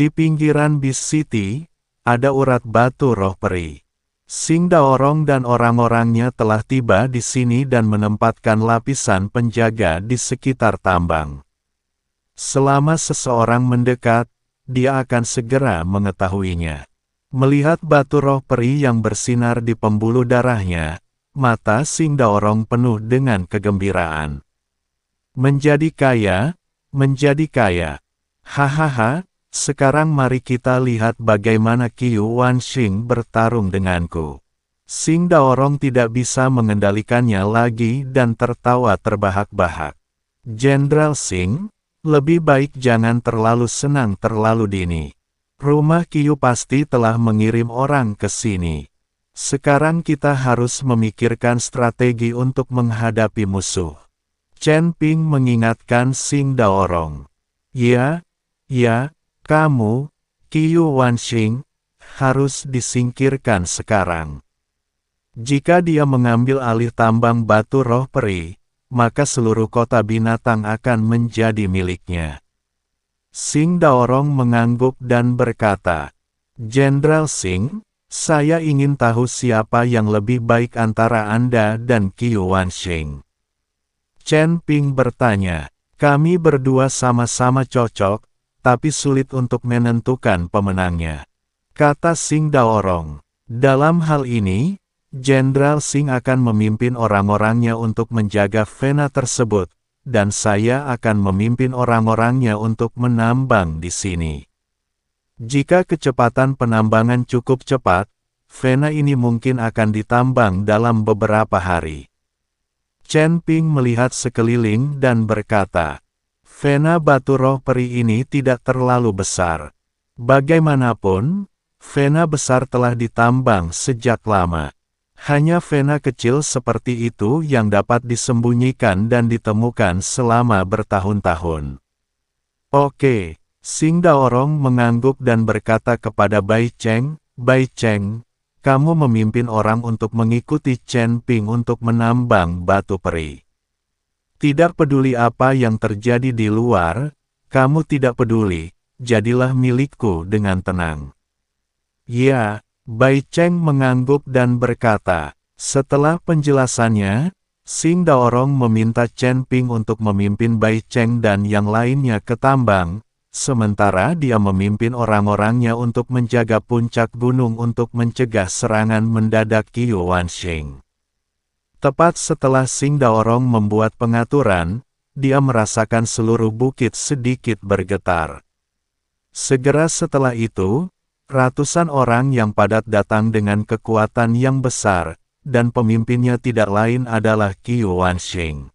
Di pinggiran Beast City, ada urat batu roh peri. Sing Daorong dan orang-orangnya telah tiba di sini dan menempatkan lapisan penjaga di sekitar tambang. Selama seseorang mendekat, dia akan segera mengetahuinya. Melihat batu roh peri yang bersinar di pembuluh darahnya, mata Sing Daorong penuh dengan kegembiraan. Menjadi kaya, menjadi kaya. Hahaha. Sekarang mari kita lihat bagaimana Qiu Wanxing bertarung denganku. Sing Daorong tidak bisa mengendalikannya lagi dan tertawa terbahak-bahak. Jenderal Sing, lebih baik jangan terlalu senang terlalu dini. Rumah Qiu pasti telah mengirim orang ke sini. Sekarang kita harus memikirkan strategi untuk menghadapi musuh. Chen Ping mengingatkan Sing Daorong. Ya. Kamu, Qiu Wanxing, harus disingkirkan sekarang. Jika dia mengambil alih tambang batu roh peri, maka seluruh kota binatang akan menjadi miliknya. Sing Daorong mengangguk dan berkata, Jenderal Sing, saya ingin tahu siapa yang lebih baik antara Anda dan Qiu Wanxing. Chen Ping bertanya, kami berdua sama-sama cocok, tapi sulit untuk menentukan pemenangnya. Kata Sing Daorong, dalam hal ini, Jenderal Sing akan memimpin orang-orangnya untuk menjaga Vena tersebut, dan saya akan memimpin orang-orangnya untuk menambang di sini. Jika kecepatan penambangan cukup cepat, Vena ini mungkin akan ditambang dalam beberapa hari. Chen Ping melihat sekeliling dan berkata, Vena batu roh peri ini tidak terlalu besar. Bagaimanapun, Vena besar telah ditambang sejak lama. Hanya Vena kecil seperti itu yang dapat disembunyikan dan ditemukan selama bertahun-tahun. Oke, Sing Daorong mengangguk dan berkata kepada Bai Cheng, Bai Cheng, kamu memimpin orang untuk mengikuti Chen Ping untuk menambang batu peri. Tidak peduli apa yang terjadi di luar, kamu tidak peduli, jadilah milikku dengan tenang. Ya, Bai Cheng mengangguk dan berkata, setelah penjelasannya, Sing Daorong meminta Chen Ping untuk memimpin Bai Cheng dan yang lainnya ke tambang, sementara dia memimpin orang-orangnya untuk menjaga puncak gunung untuk mencegah serangan mendadak Qiu Wanxing. Tepat setelah Sing Daorong membuat pengaturan, dia merasakan seluruh bukit sedikit bergetar. Segera setelah itu, ratusan orang yang padat datang dengan kekuatan yang besar, dan pemimpinnya tidak lain adalah Qiu Wanxing.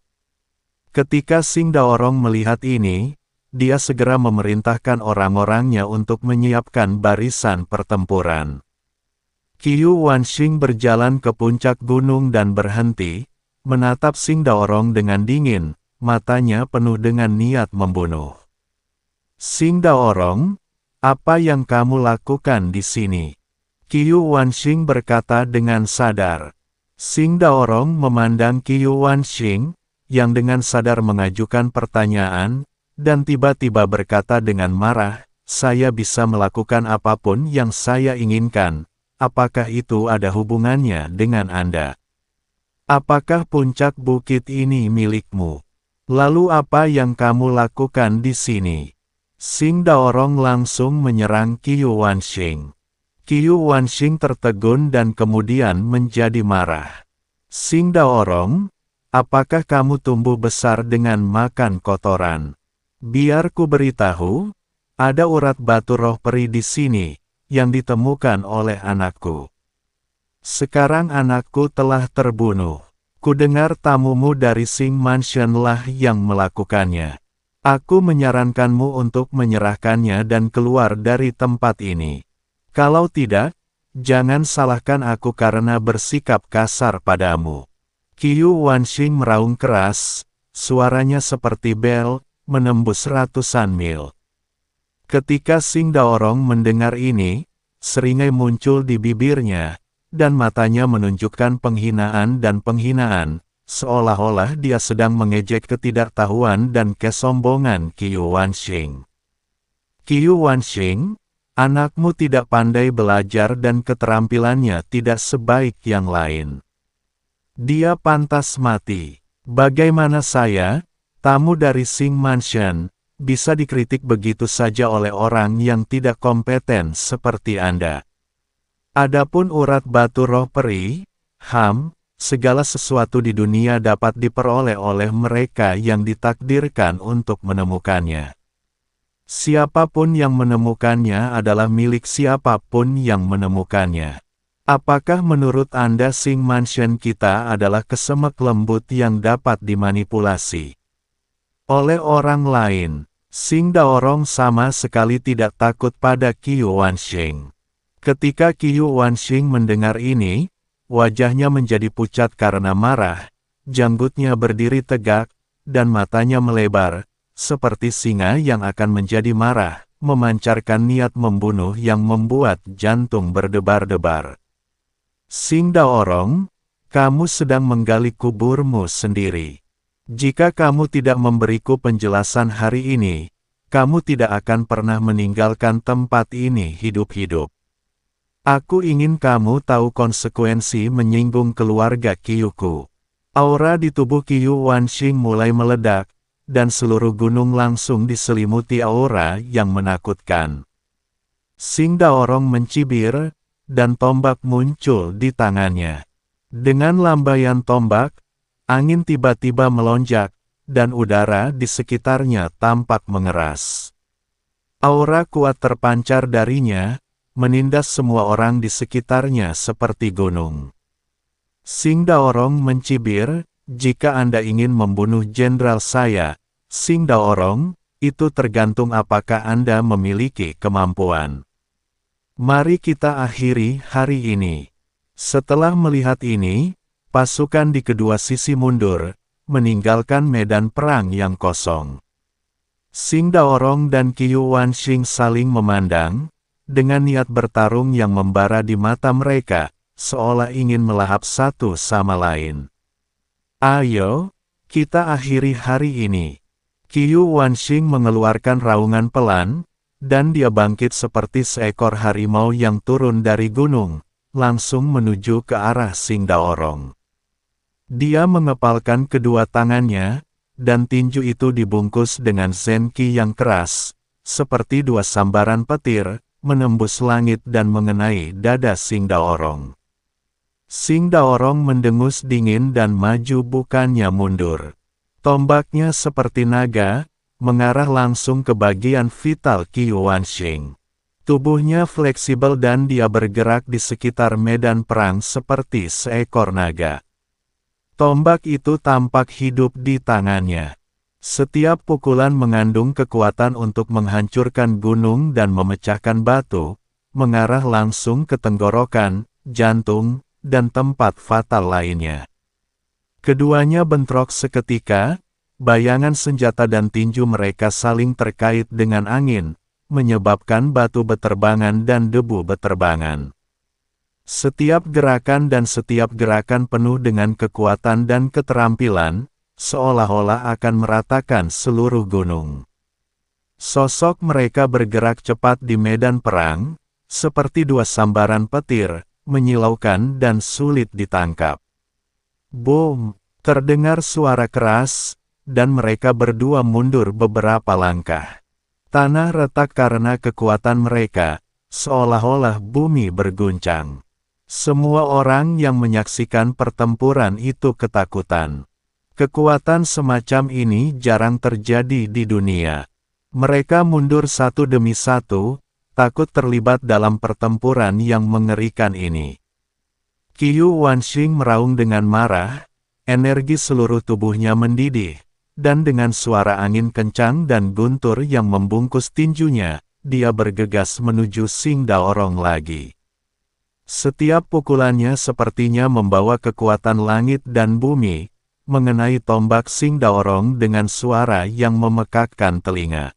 Ketika Sing Daorong melihat ini, dia segera memerintahkan orang-orangnya untuk menyiapkan barisan pertempuran. Qiu Wanxing berjalan ke puncak gunung dan berhenti, menatap Sing Daorong dengan dingin, matanya penuh dengan niat membunuh. Sing Daorong, apa yang kamu lakukan di sini? Qiu Wanxing berkata dengan sadar. Sing Daorong memandang Qiu Wanxing, yang dengan sadar mengajukan pertanyaan, dan tiba-tiba berkata dengan marah, saya bisa melakukan apapun yang saya inginkan. Apakah itu ada hubungannya dengan Anda? Apakah puncak bukit ini milikmu? Lalu apa yang kamu lakukan di sini? Sing Daorong langsung menyerang Qiu Wanxing. Qiu Wanxing tertegun dan kemudian menjadi marah. Sing Daorong, apakah kamu tumbuh besar dengan makan kotoran? Biar ku beritahu, ada urat batu roh peri di sini, yang ditemukan oleh anakku. Sekarang anakku telah terbunuh. Kudengar tamumu dari Sing Mansion lah yang melakukannya. Aku menyarankanmu untuk menyerahkannya dan keluar dari tempat ini. Kalau tidak, jangan salahkan aku karena bersikap kasar padamu. Qiu Wanxing meraung keras, suaranya seperti bel, menembus ratusan mil. Ketika Sing Daorong mendengar ini, seringai muncul di bibirnya, dan matanya menunjukkan penghinaan dan penghinaan, seolah-olah dia sedang mengejek ketidaktahuan dan kesombongan Qiu Wanxing. Qiu Wanxing, anakmu tidak pandai belajar dan keterampilannya tidak sebaik yang lain. Dia pantas mati. Bagaimana saya, tamu dari Xing Mansion, bisa dikritik begitu saja oleh orang yang tidak kompeten seperti Anda? Adapun urat batu roh peri, segala sesuatu di dunia dapat diperoleh oleh mereka yang ditakdirkan untuk menemukannya. Siapapun yang menemukannya adalah milik siapapun yang menemukannya. Apakah menurut Anda Xing Mansion kita adalah kesemek lembut yang dapat dimanipulasi oleh orang lain? Xing Daorong sama sekali tidak takut pada Qiu Wanxing. Ketika Qiu Wanxing mendengar ini, wajahnya menjadi pucat karena marah, janggutnya berdiri tegak, dan matanya melebar, seperti singa yang akan menjadi marah, memancarkan niat membunuh yang membuat jantung berdebar-debar. Xing Daorong, kamu sedang menggali kuburmu sendiri. Jika kamu tidak memberiku penjelasan hari ini, kamu tidak akan pernah meninggalkan tempat ini hidup-hidup. Aku ingin kamu tahu konsekuensi menyinggung keluarga Qiuku. Aura di tubuh Qiu Wanxing mulai meledak, dan seluruh gunung langsung diselimuti aura yang menakutkan. Xing Daorong mencibir, dan tombak muncul di tangannya. Dengan lambaian tombak, angin tiba-tiba melonjak, dan udara di sekitarnya tampak mengeras. Aura kuat terpancar darinya, menindas semua orang di sekitarnya seperti gunung. Xing Daorong mencibir, jika Anda ingin membunuh jenderal saya, Xing Daorong, itu tergantung apakah Anda memiliki kemampuan. Mari kita akhiri hari ini. Setelah melihat ini, pasukan di kedua sisi mundur, meninggalkan medan perang yang kosong. Xing Daorong dan Qiu Wanxing saling memandang, dengan niat bertarung yang membara di mata mereka, seolah ingin melahap satu sama lain. Ayo, kita akhiri hari ini. Qiu Wanxing mengeluarkan raungan pelan, dan dia bangkit seperti seekor harimau yang turun dari gunung, langsung menuju ke arah Xing Daorong. Dia mengepalkan kedua tangannya, dan tinju itu dibungkus dengan zenki yang keras, seperti dua sambaran petir, menembus langit dan mengenai dada Xing Daorong. Xing Daorong mendengus dingin dan maju bukannya mundur. Tombaknya seperti naga, mengarah langsung ke bagian vital Qiu Wanxing. Tubuhnya fleksibel dan dia bergerak di sekitar medan perang seperti seekor naga. Tombak itu tampak hidup di tangannya. Setiap pukulan mengandung kekuatan untuk menghancurkan gunung dan memecahkan batu, mengarah langsung ke tenggorokan, jantung, dan tempat fatal lainnya. Keduanya bentrok seketika, bayangan senjata dan tinju mereka saling terkait dengan angin, menyebabkan batu beterbangan dan debu beterbangan. Setiap gerakan penuh dengan kekuatan dan keterampilan, seolah-olah akan meratakan seluruh gunung. Sosok mereka bergerak cepat di medan perang, seperti dua sambaran petir, menyilaukan dan sulit ditangkap. Boom! Terdengar suara keras, dan mereka berdua mundur beberapa langkah. Tanah retak karena kekuatan mereka, seolah-olah bumi berguncang. Semua orang yang menyaksikan pertempuran itu ketakutan. Kekuatan semacam ini jarang terjadi di dunia. Mereka mundur satu demi satu, takut terlibat dalam pertempuran yang mengerikan ini. Qiu Wanxing meraung dengan marah, energi seluruh tubuhnya mendidih, dan dengan suara angin kencang dan guntur yang membungkus tinjunya, dia bergegas menuju Xing Daorong lagi. Setiap pukulannya sepertinya membawa kekuatan langit dan bumi, mengenai tombak Xing Daorong dengan suara yang memekakkan telinga.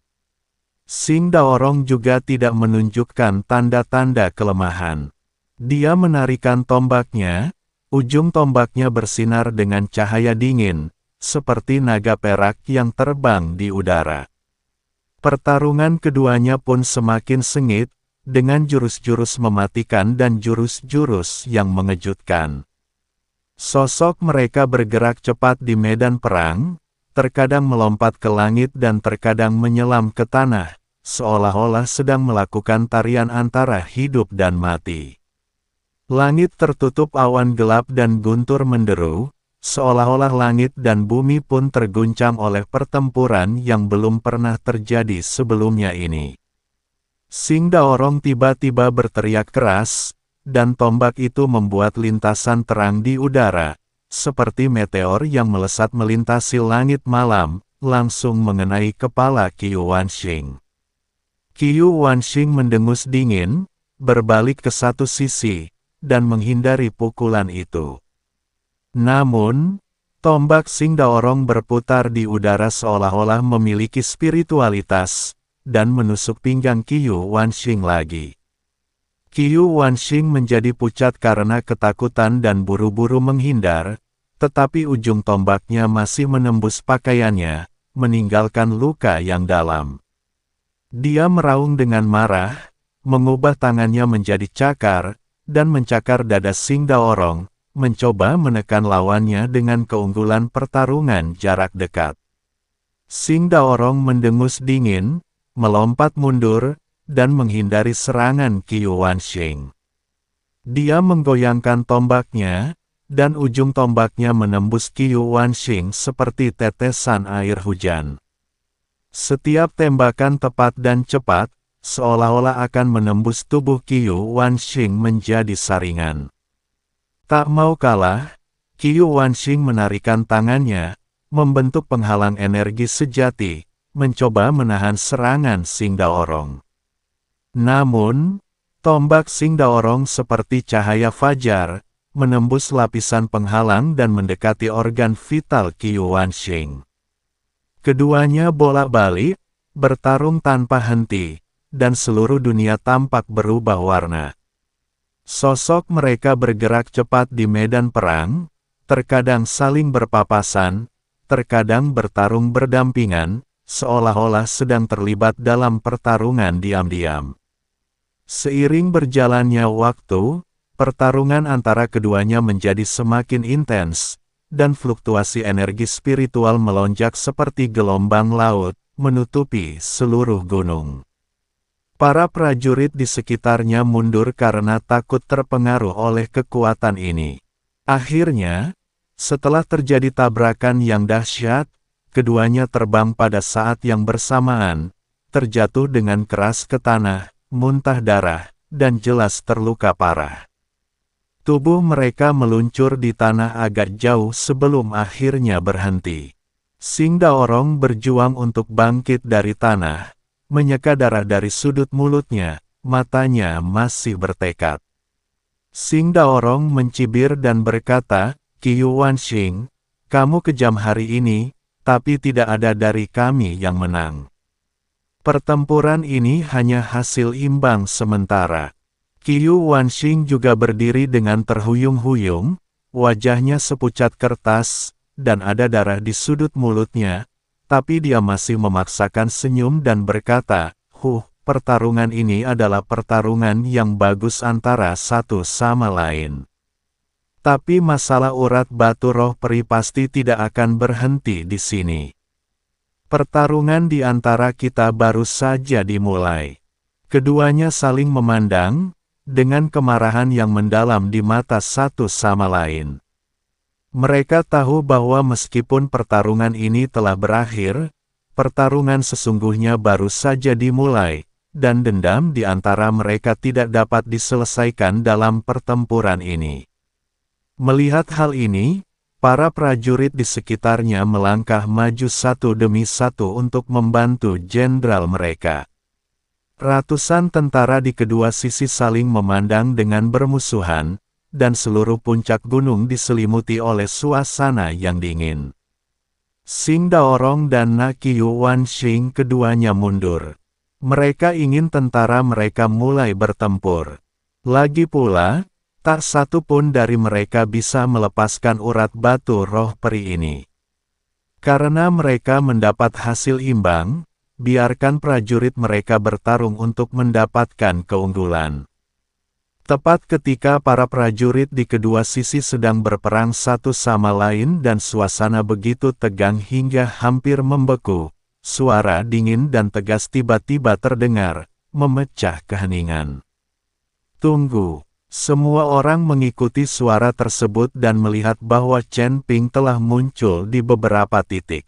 Xing Daorong juga tidak menunjukkan tanda-tanda kelemahan. Dia menarikan tombaknya, ujung tombaknya bersinar dengan cahaya dingin, seperti naga perak yang terbang di udara. Pertarungan keduanya pun semakin sengit, dengan jurus-jurus mematikan dan jurus-jurus yang mengejutkan. Sosok mereka bergerak cepat di medan perang, terkadang melompat ke langit dan terkadang menyelam ke tanah, seolah-olah sedang melakukan tarian antara hidup dan mati. Langit tertutup awan gelap dan guntur menderu, seolah-olah langit dan bumi pun terguncang oleh pertempuran yang belum pernah terjadi sebelumnya ini. Sing Daorong tiba-tiba berteriak keras, dan tombak itu membuat lintasan terang di udara, seperti meteor yang melesat melintasi langit malam, langsung mengenai kepala Qiu Wanxing. Qiu Wanxing mendengus dingin, berbalik ke satu sisi, dan menghindari pukulan itu. Namun, tombak Sing Daorong berputar di udara seolah-olah memiliki spiritualitas, dan menusuk pinggang Qiu Wanxing lagi. Qiu Wanxing menjadi pucat karena ketakutan dan buru-buru menghindar, tetapi ujung tombaknya masih menembus pakaiannya, meninggalkan luka yang dalam. Dia meraung dengan marah, mengubah tangannya menjadi cakar, dan mencakar dada Sing Daorong, mencoba menekan lawannya dengan keunggulan pertarungan jarak dekat. Sing Daorong mendengus dingin, melompat mundur, dan menghindari serangan Qiu Wanxing. Dia menggoyangkan tombaknya, dan ujung tombaknya menembus Qiu Wanxing seperti tetesan air hujan. Setiap tembakan tepat dan cepat, seolah-olah akan menembus tubuh Qiu Wanxing menjadi saringan. Tak mau kalah, Qiu Wanxing menarikan tangannya, membentuk penghalang energi sejati, mencoba menahan serangan Sing Daorong. Namun, tombak Sing Daorong seperti cahaya fajar, menembus lapisan penghalang dan mendekati organ vital Qiu Wanxing. Keduanya bolak-balik, bertarung tanpa henti, dan seluruh dunia tampak berubah warna. Sosok mereka bergerak cepat di medan perang, terkadang saling berpapasan, terkadang bertarung berdampingan, seolah-olah sedang terlibat dalam pertarungan diam-diam. Seiring berjalannya waktu, pertarungan antara keduanya menjadi semakin intens, dan fluktuasi energi spiritual melonjak seperti gelombang laut, menutupi seluruh gunung. Para prajurit di sekitarnya mundur karena takut terpengaruh oleh kekuatan ini. Akhirnya, setelah terjadi tabrakan yang dahsyat, keduanya terbang pada saat yang bersamaan, terjatuh dengan keras ke tanah, muntah darah, dan jelas terluka parah. Tubuh mereka meluncur di tanah agak jauh sebelum akhirnya berhenti. Sing Daorong berjuang untuk bangkit dari tanah, menyeka darah dari sudut mulutnya, matanya masih bertekad. Sing Daorong mencibir dan berkata, "Qiu Wanxing, kamu kejam hari ini, tapi tidak ada dari kami yang menang. Pertempuran ini hanya hasil imbang sementara." Qiu Wanxing juga berdiri dengan terhuyung-huyung, wajahnya sepucat kertas, dan ada darah di sudut mulutnya, tapi dia masih memaksakan senyum dan berkata, pertarungan ini adalah pertarungan yang bagus antara satu sama lain. Tapi masalah urat batu roh peri pasti tidak akan berhenti di sini. Pertarungan di antara kita baru saja dimulai." Keduanya saling memandang, dengan kemarahan yang mendalam di mata satu sama lain. Mereka tahu bahwa meskipun pertarungan ini telah berakhir, pertarungan sesungguhnya baru saja dimulai, dan dendam di antara mereka tidak dapat diselesaikan dalam pertempuran ini. Melihat hal ini, para prajurit di sekitarnya melangkah maju satu demi satu untuk membantu jenderal mereka. Ratusan tentara di kedua sisi saling memandang dengan bermusuhan, dan seluruh puncak gunung diselimuti oleh suasana yang dingin. Sing Daorong dan Qiu Wanxing keduanya mundur. Mereka ingin tentara mereka mulai bertempur. Lagi pula, tak satu pun dari mereka bisa melepaskan urat batu roh peri ini. Karena mereka mendapat hasil imbang, biarkan prajurit mereka bertarung untuk mendapatkan keunggulan. Tepat ketika para prajurit di kedua sisi sedang berperang satu sama lain dan suasana begitu tegang hingga hampir membeku, suara dingin dan tegas tiba-tiba terdengar, memecah keheningan. Tunggu! Semua orang mengikuti suara tersebut dan melihat bahwa Chen Ping telah muncul di beberapa titik.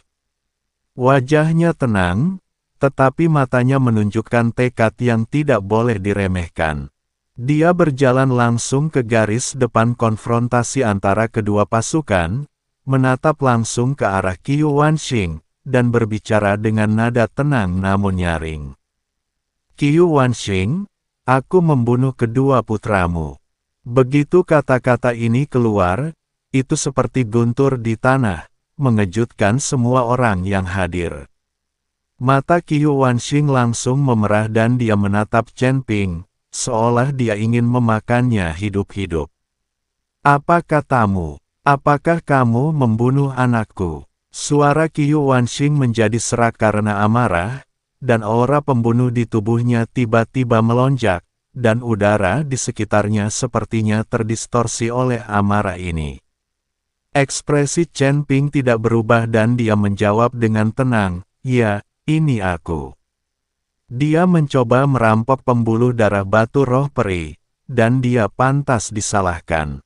Wajahnya tenang, tetapi matanya menunjukkan tekad yang tidak boleh diremehkan. Dia berjalan langsung ke garis depan konfrontasi antara kedua pasukan, menatap langsung ke arah Qiu Wanxing, dan berbicara dengan nada tenang namun nyaring. Qiu Wanxing, aku membunuh kedua putramu. Begitu kata-kata ini keluar, itu seperti guntur di tanah, mengejutkan semua orang yang hadir. Mata Qiu Wanxing langsung memerah dan dia menatap Chen Ping, seolah dia ingin memakannya hidup-hidup. Apa katamu? Apakah kamu membunuh anakku? Suara Qiu Wanxing menjadi serak karena amarah, dan aura pembunuh di tubuhnya tiba-tiba melonjak, dan udara di sekitarnya sepertinya terdistorsi oleh amarah ini. Ekspresi Chen Ping tidak berubah dan dia menjawab dengan tenang, "Ya, ini aku." Dia mencoba merampok pembuluh darah batu roh peri, dan dia pantas disalahkan.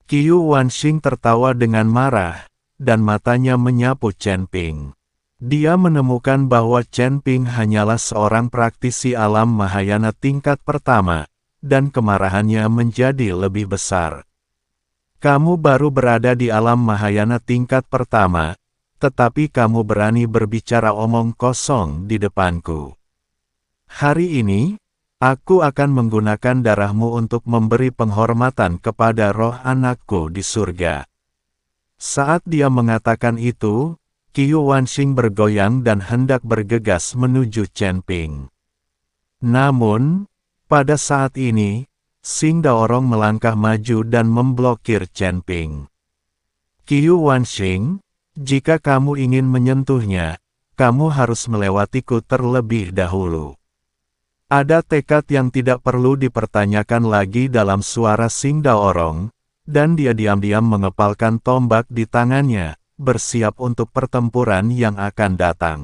Qiu Wanxing tertawa dengan marah, dan matanya menyapu Chen Ping. Dia menemukan bahwa Chen Ping hanyalah seorang praktisi alam Mahayana tingkat pertama, dan kemarahannya menjadi lebih besar. Kamu baru berada di alam Mahayana tingkat pertama, tetapi kamu berani berbicara omong kosong di depanku. Hari ini, aku akan menggunakan darahmu untuk memberi penghormatan kepada roh anakku di surga. Saat dia mengatakan itu, Qiu Wanxing bergoyang dan hendak bergegas menuju Chen Ping. Namun, pada saat ini, Xing Daorong melangkah maju dan memblokir Chen Ping. Qiu Wanxing, jika kamu ingin menyentuhnya, kamu harus melewatiku terlebih dahulu. Ada tekad yang tidak perlu dipertanyakan lagi dalam suara Xing Daorong, dan dia diam-diam mengepalkan tombak di tangannya, bersiap untuk pertempuran yang akan datang.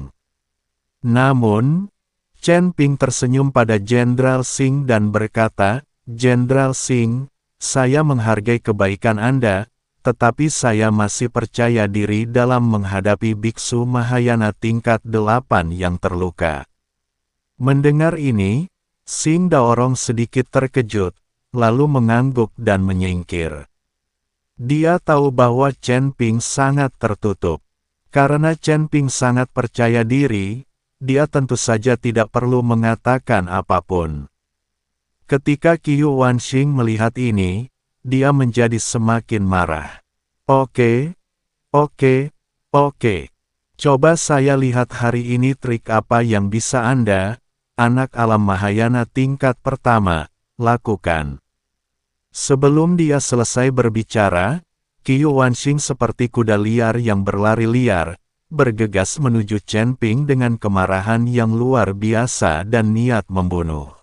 Namun, Chen Ping tersenyum pada Jenderal Xing dan berkata, "Jenderal Xing, saya menghargai kebaikan Anda, tetapi saya masih percaya diri dalam menghadapi biksu Mahayana tingkat 8 yang terluka." Mendengar ini, Xing Daorong sedikit terkejut, lalu mengangguk dan menyingkir. Dia tahu bahwa Chen Ping sangat tertutup. Karena Chen Ping sangat percaya diri, dia tentu saja tidak perlu mengatakan apapun. Ketika Qiu Wanxing melihat ini, dia menjadi semakin marah. Oke. Coba saya lihat hari ini trik apa yang bisa Anda, anak alam Mahayana tingkat pertama, lakukan. Sebelum dia selesai berbicara, Qiu Wanxing seperti kuda liar yang berlari liar, bergegas menuju Chen Ping dengan kemarahan yang luar biasa dan niat membunuh.